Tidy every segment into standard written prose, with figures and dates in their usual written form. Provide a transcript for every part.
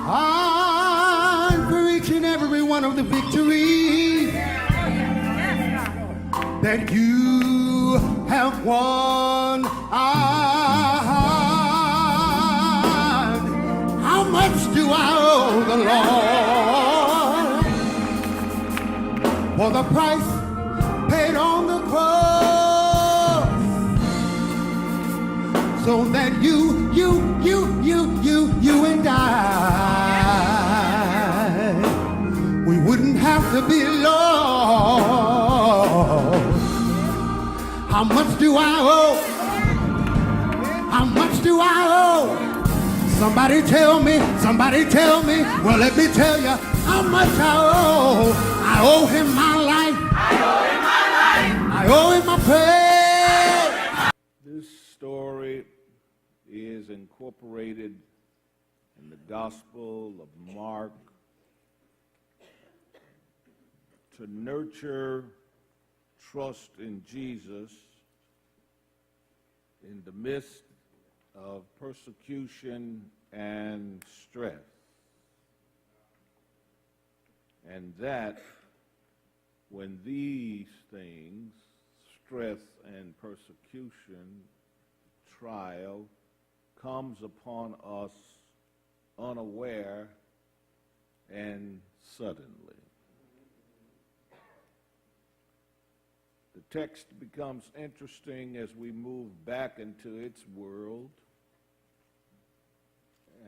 And for each and every one of the victories that you have won. How much do I owe the Lord for the price paid on the cross, so that you and I, we wouldn't have to be lost. How much do I owe? How much do I owe? Somebody tell me, well let me tell you how much I owe. I owe him my life. I owe him my praise. This story is incorporated in the Gospel of Mark to nurture trust in Jesus in the midst of persecution and stress. And that when these things, stress and persecution, trial, comes upon us unaware and suddenly. The text becomes interesting as we move back into its world,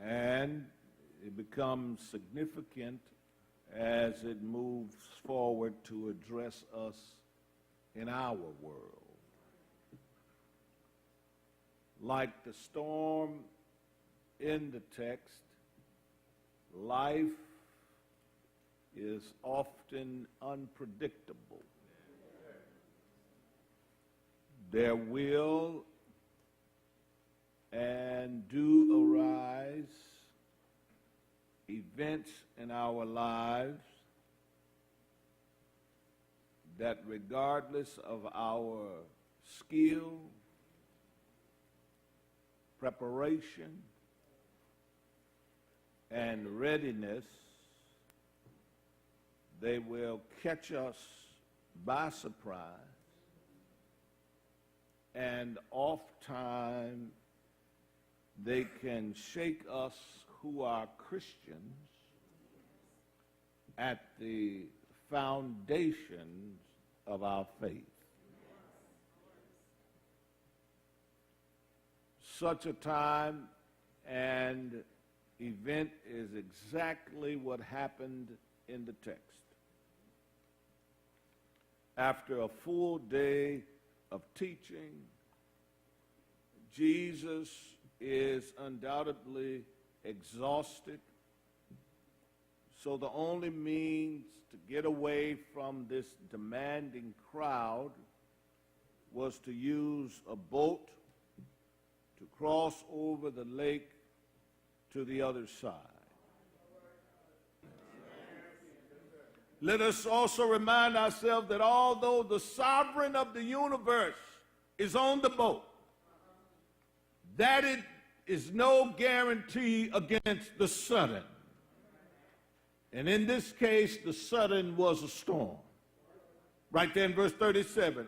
and it becomes significant as it moves forward to address us in our world. Like the storm in the text, life is often unpredictable. There will and do arise events in our lives that, regardless of our skill, preparation, and readiness, they will catch us by surprise, and oftentimes they can shake us who are Christians at the foundations of our faith. Such a time and event is exactly what happened in the text. After a full day of teaching, Jesus is undoubtedly exhausted. So the only means to get away from this demanding crowd was to use a boat to cross over the lake to the other side. Let us also remind ourselves that although the sovereign of the universe is on the boat, that it is no guarantee against the sudden. And in this case, the sudden was a storm. Right there in verse 37,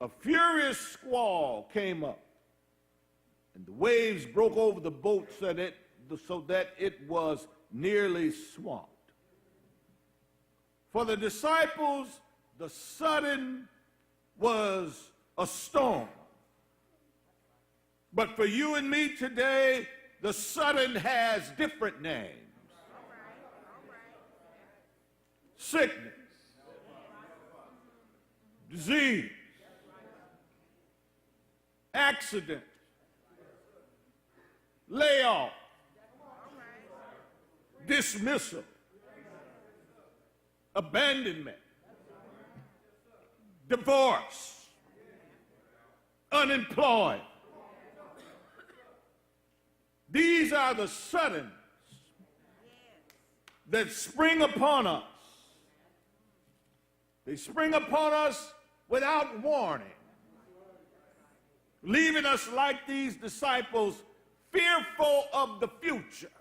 a furious squall came up, and the waves broke over the boat so that it was nearly swamped. For the disciples, the sudden was a storm. But for you and me today, the sudden has different names. Sickness, disease, accident, layoff, dismissal, abandonment, divorce, unemployed. These are the suddens that spring upon us. They spring upon us without warning. leaving us like these disciples, fearful of the future.